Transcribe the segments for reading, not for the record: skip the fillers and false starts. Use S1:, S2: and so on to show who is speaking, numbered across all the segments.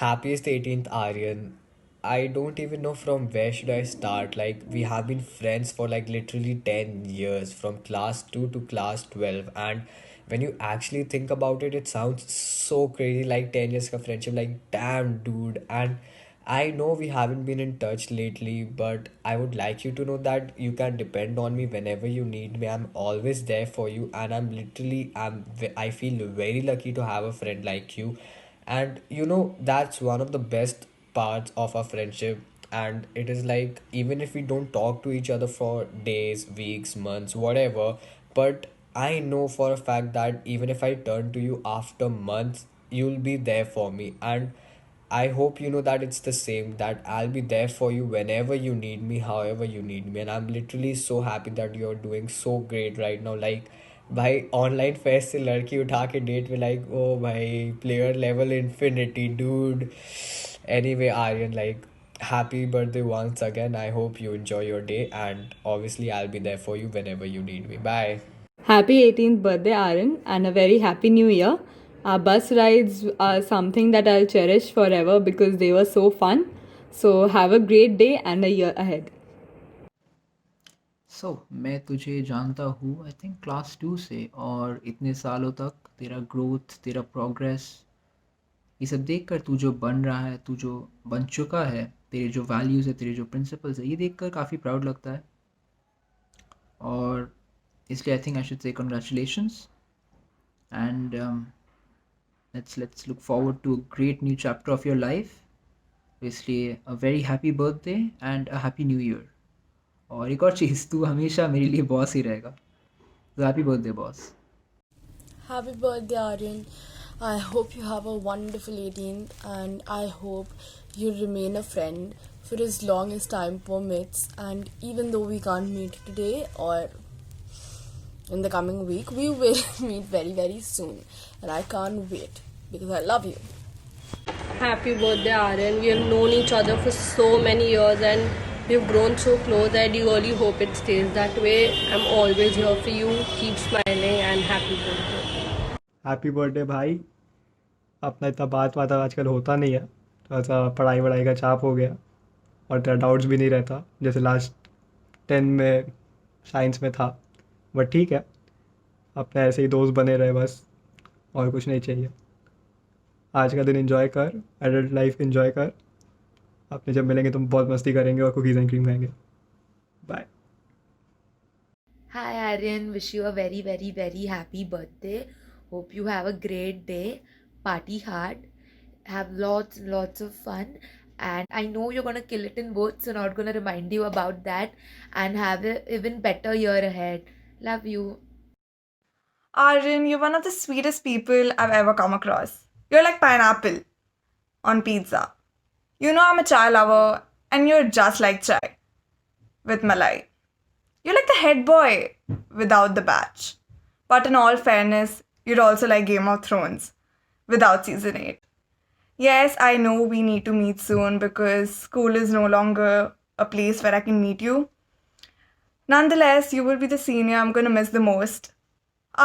S1: Happiest 18th Aryan. I don't even know from where should I start. Like we have been friends for like literally 10 years from class 2 to class 12, and when you actually think about it, it sounds so crazy, like 10 years of friendship, like damn dude. And I know we haven't been in touch lately, but I would like you to know that you can depend on me whenever you need me. I'm always there for you, and I feel very lucky to have a friend like you. And that's one of the best parts of our friendship. And it is like, even if we don't talk to each other for days, weeks, months, whatever, but I know for a fact that even if I turn to you after months, you'll be there for me. And I hope you know that it's the same, that I'll be there for you whenever you need me, however you need me. And I'm literally so happy that you're doing so great right now. Like, भाई online fest से लड़की उठा के date में, like oh भाई player level infinity dude. Anyway, Aryan, like, happy birthday once again. I hope you enjoy your day, and obviously I'll be there for you whenever you need me. Bye.
S2: Happy 18th birthday, Aaron, and a very happy new year. Our bus rides are something that I'll cherish forever because they were so fun. So, have a great day and a year ahead.
S3: मैं तुझे जानता हूँ I think class 2 से, और इतने सालों तक तेरा ग्रोथ, तेरा प्रोग्रेस, ये सब देख कर तू जो बन रहा है, तू जो बन चुका है, तेरे जो वैल्यूज़ है, तेरे जो प्रिंसिपल्स है, ये देख कर काफ़ी प्राउड लगता है। और इसलिए I think I should say congratulations and let's look forward to a great new chapter of your life. इसलिए a very happy birthday and a happy new year. और एक और चीज़, तू हमेशा मेरे लिए बॉस ही रहेगा, तो happy birthday boss.
S4: Happy birthday, Aryan. I hope you have a wonderful 18th, and I hope you remain a friend for as long as time permits. And even though we can't meet today or in the coming week, we will meet very, very soon. And I can't wait because I love you.
S5: Happy birthday, Aaron. We have known each other for so many years and we've grown so close. I really hope it stays that way. I'm always here for you. Keep smiling and happy birthday.
S6: Happy birthday भाई. अपना इतना बात आजकल होता नहीं है, थोड़ा सा पढ़ाई वढ़ाई का चाप हो गया, और तेरा डाउट्स भी नहीं रहता जैसे लास्ट 10 में साइंस में था. बट ठीक है, अपने ऐसे ही दोस्त बने रहे बस, और कुछ नहीं चाहिए. आज का दिन एंजॉय कर, एडल्ट लाइफ एंजॉय कर. अपने जब मिलेंगे तो बहुत मस्ती करेंगे और कुकीज़ एंड क्रीम खाएंगे. Bye.
S7: Hi Aryan, wish you a very, very, very happy birthday. Hope you have a great day. Party hard. Have lots and lots of fun. And I know you're gonna kill it in both, so not gonna remind you about that. And have an even better year ahead. Love you.
S8: Arjun, you're one of the sweetest people I've ever come across. You're like pineapple on pizza. You know I'm a chai lover, and you're just like chai with malai. You're like the head boy without the badge. But in all fairness, you're also like Game of Thrones without season 8. Yes, I know we need to meet soon because school is no longer a place where I can meet you. Nonetheless, you will be the senior I'm going to miss the most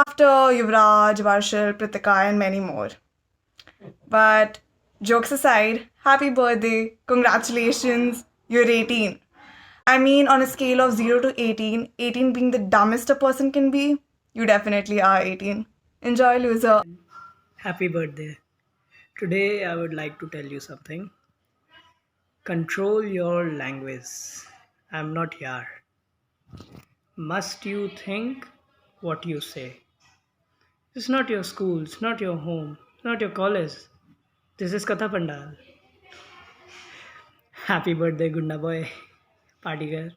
S8: after Yuvraj, Varshal, Pritika, and many more. But jokes aside, happy birthday, congratulations, you're 18. I mean, on a scale of 0 to 18, 18 being the dumbest a person can be, you definitely are 18. Enjoy, loser.
S9: Happy birthday. Today I would like to tell you something. Control your language. I'm not here. Must you think what you say? It's not your school, it's not your home, it's not your college. This is Katha Pandal. Happy birthday, Gunda boy. Party girl.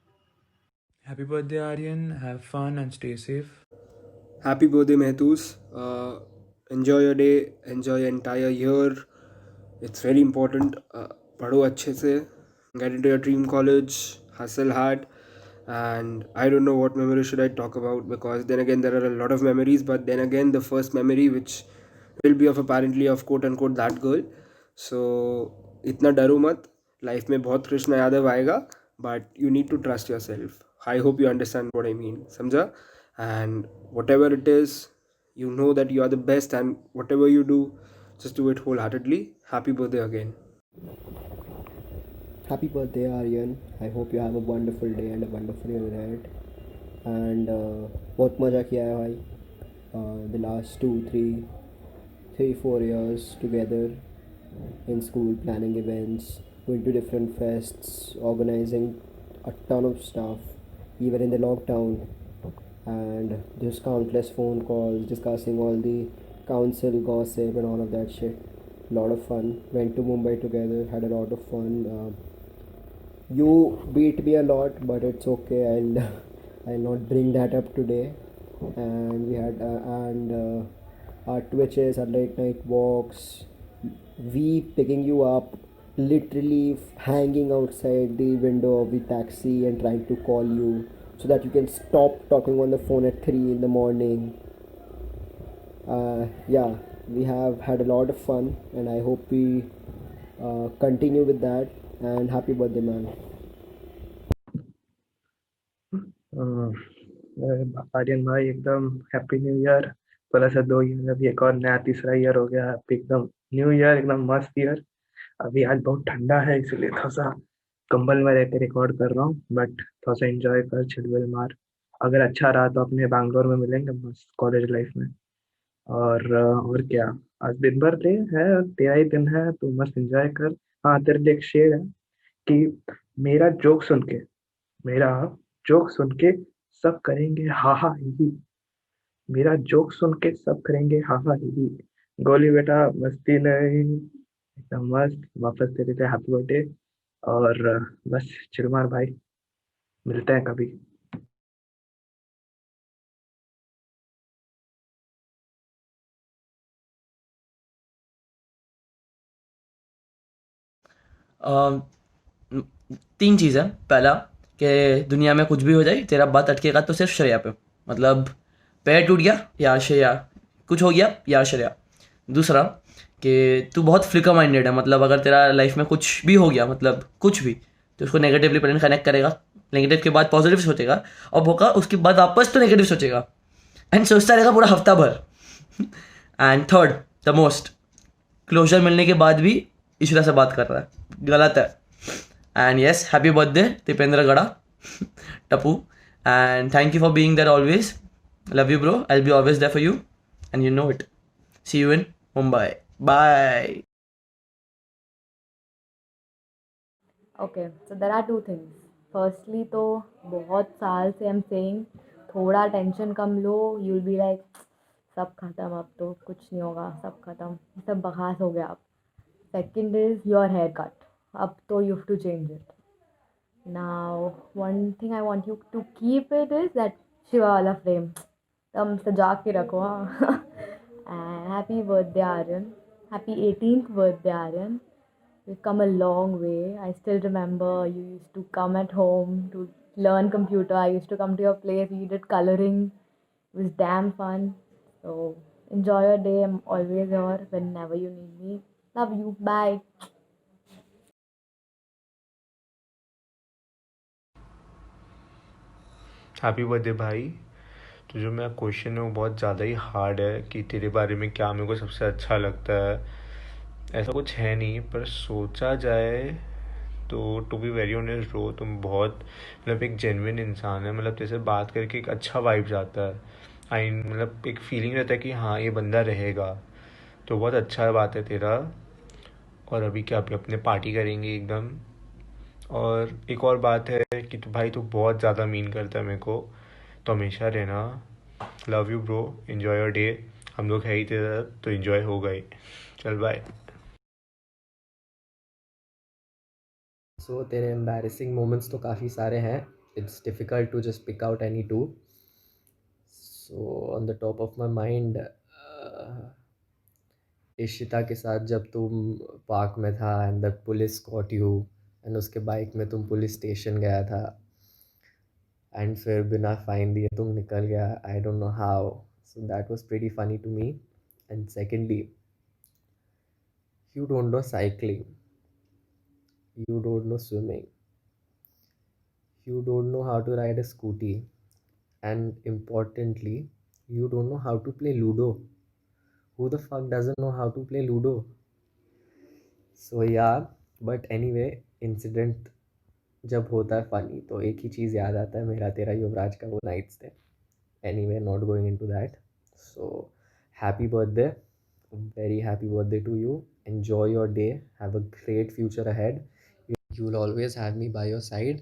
S10: Happy birthday, Aryan. Have fun and stay safe.
S11: Happy birthday, Mehtoos. Enjoy your day, enjoy your entire year. It's very important. पढ़ो अच्छे से, get into your dream college, hustle hard. And I don't know what memory should I talk about, because then again there are a lot of memories, but then again the first memory which will be of apparently of quote unquote that girl. So इतना डरो मत, life में बहुत कृष्ण यादव आएगा, but you need to trust yourself. I hope you understand what I mean. समझा? And whatever it is, you know that you are the best, and whatever you do, just do it wholeheartedly. Happy birthday again.
S12: Happy birthday, Aryan. I hope you have a wonderful day and a wonderful year ahead. And बहुत मज़ा किया है भाई. The last 4 years together in school, planning events, going to different fests, organizing a ton of stuff, even in the lockdown, and just countless phone calls discussing all the council gossip and all of that shit. Lot of fun. Went to Mumbai together, had a lot of fun. You beat me a lot, but it's okay. I'll not bring that up today. And we had our twitches, our late night walks, we picking you up, literally hanging outside the window of the taxi and trying to call you so that you can stop talking on the phone at 3 in the morning. Yeah, we have had a lot of fun, and I hope we continue with that. And happy birthday, man.
S6: Aryan भाई एकदम happy new year. Plus 2 year, अभी एक और नया तीसरा year हो गया. Happy एकदम न्यू ईयर, एकदम मस्त ईयर. अभी आज बहुत ठंडा है, इसलिए थोड़ा सा कंबल में रह के रिकॉर्ड कर रहा हूँ. बट थोड़ा सा एंजॉय कर, चिलविल मार. अगर अच्छा रहा तो अपने बैंगलोर में मिलेंगे मस्त कॉलेज लाइफ में. और क्या, आज दिन भर डे है, तेरा ही दिन है, तो मस्त एंजॉय कर. हाँ, तेरे लिए एक शेर है कि मेरा जोक सुन के मेरा जोक सुन के सब करेंगे हा हा ही ही. मेरा जोक सुन के सब करेंगे हा हा ही ही. गोली बेटा मस्ती नहीं, एकदम मस्त. वापस तेरे लिए हैप्पी बर्थडे. और बस चिल मार भाई, मिलते हैं कभी.
S13: अम, 3 चीज़ है। पहला कि दुनिया में कुछ भी हो जाए, तेरा बात अटकेगा तो सिर्फ श्रेया पे। मतलब पैर टूट गया, यार श्रेया, कुछ हो गया, यार श्रेया। दूसरा कि तू बहुत फ्लिकर माइंडेड है, मतलब अगर तेरा लाइफ में कुछ भी हो गया, मतलब कुछ भी, तो उसको नेगेटिवली पहले कनेक्ट करेगा, नेगेटिव के बाद पॉजिटिव सोचेगा, और होगा उसके बाद वापस तो नेगेटिव सोचेगा, एंड सोचता रहेगा पूरा हफ्ता भर। And third, the most, closure मिलने के बाद भी इसी तरह से बात कर रहा है, गलत है। And yes, happy birthday Dipendra Gada Tappu, and thank you for being there always. Love you bro, I will be always there for you, and you know it. See you in Mumbai, bye.
S2: Okay, so there are two things. Firstly, तो बहुत साल से I'm saying थोड़ा tension come low, you'll be like सब खत्म, अब तो कुछ नहीं होगा, सब खत्म, सब बकवास हो गया अब. Second is your haircut. अब तो you have to change it. Now, one thing I want you to keep it is that Shiva वाला frame. तुम सजा के रखो, हाँ. And happy birthday, Aryan. Happy 18th birthday, Aryan. We've come a long way. I still remember you used to come at home to learn computer. I used to come to your place. We did coloring. It was damn fun. So enjoy your day. I'm always here whenever you need me. Love you. Bye.
S10: Happy birthday भाई. तो जो मेरा question है वो बहुत ज़्यादा ही hard है कि तेरे बारे में क्या मेरे को सबसे अच्छा लगता है. ऐसा कुछ है नहीं, पर सोचा जाए तो to be very honest bro, तुम बहुत मतलब एक जेन्युइन इंसान है. मतलब तेरे से बात करके एक अच्छा वाइब जाता है. आई मतलब एक फीलिंग रहता है कि हाँ ये बंदा रहेगा. तो बहुत अच्छा बात है तेरा. और अभी क्या, अभी अपने पार्टी करेंगे एकदम. और एक और बात है कि तू भाई, तू बहुत ज़्यादा मीन करता है मेरे को, तो हमेशा रहना. Love you bro, enjoy your day. हम लोग है ही तेरा, तो इन्जॉय हो गए. चल बाय.
S12: सो तेरे एम्बैरेसिंग मोमेंट्स तो काफ़ी सारे हैं. It's difficult to just pick out any two. So on the top of my mind, Ishita के साथ जब तुम पार्क में था and the police caught you, and उसके बाइक में तुम पुलिस स्टेशन गया था, एंड फिर बिना फाइन दिए तुम निकल गया. I don't know how. So that was pretty funny to me. And secondly, you don't know cycling, you don't know swimming, you don't know how to ride a scooty, and importantly, you don't know how to play Ludo. Who the fuck doesn't know how to play Ludo? So yeah, but anyway incident जब होता है funny तो एक ही चीज़ याद आता है मेरा तेरा युवराज का वो नाइट्स थे. Anyway not going into that. So happy birthday, very happy birthday to you. Enjoy your day, have a great future ahead. You'll always have me by your side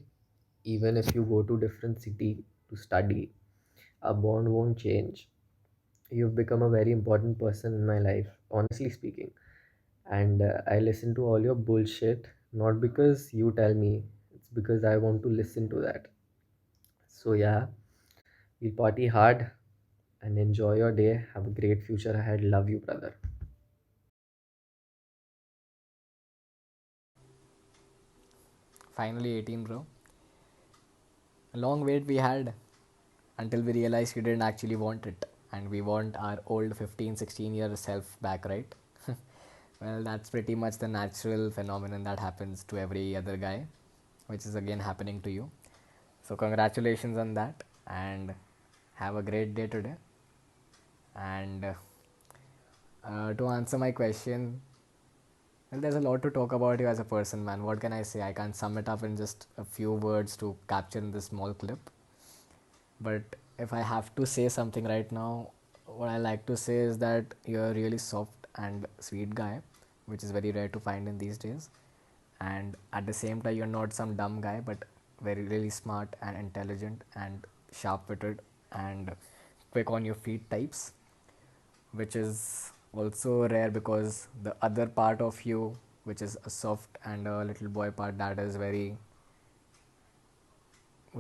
S12: even if you go to different city to study. Our bond won't change. You've become a very important person in my life, honestly speaking. And I listen to all your bullshit, not because you tell me, it's because I want to listen to that. So, yeah, we'll party hard and enjoy your day. Have a great future ahead. Love you, brother.
S1: Finally 18, bro. A long wait we had until we realized we didn't actually want it. And we want our old 15, 16-year self back, right? Well, that's pretty much the natural phenomenon that happens to every other guy, which is again happening to you. So, congratulations on that, and have a great day today. And to answer my question, well, there's a lot to talk about you as a person, man. What can I say? I can't sum it up in just a few words to capture in this small clip. But if I have to say something right now, what I like to say is that you're a really soft and sweet guy, which is very rare to find in these days. And at the same time, you're not some dumb guy, but very really smart and intelligent and sharp-witted and quick on your feet types, which is also rare because the other part of you, which is a soft and a little boy part, that is very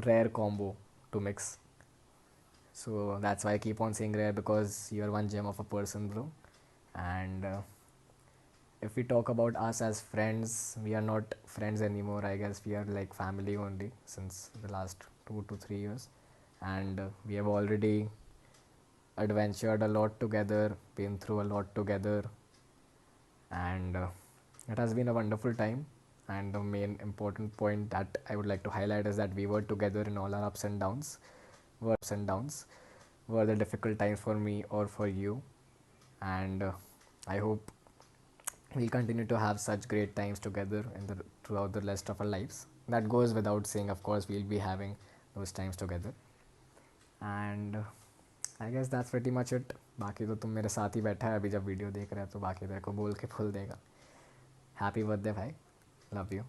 S1: rare combo to mix. So that's why I keep on saying rare, because you're one gem of a person, bro. And if we talk about us as friends, we are not friends anymore. I guess we are like family only since the last 2 to 3 years. And we have already adventured a lot together, been through a lot together, and it has been a wonderful time. And the main important point that I would like to highlight is that we were together in all our ups and downs. Were the difficult times for me or for you, and I hope we'll continue to have such great times together throughout the rest of our lives. That goes without saying, of course, we'll be having those times together. And I guess that's pretty much it. बाकी तो तुम मेरे साथ ही बैठा है अभी, जब video देख रहे हैं तो बाकी तेरे को बोल के फुल देगा. हैप्पी बर्थडे भाई, लव यू.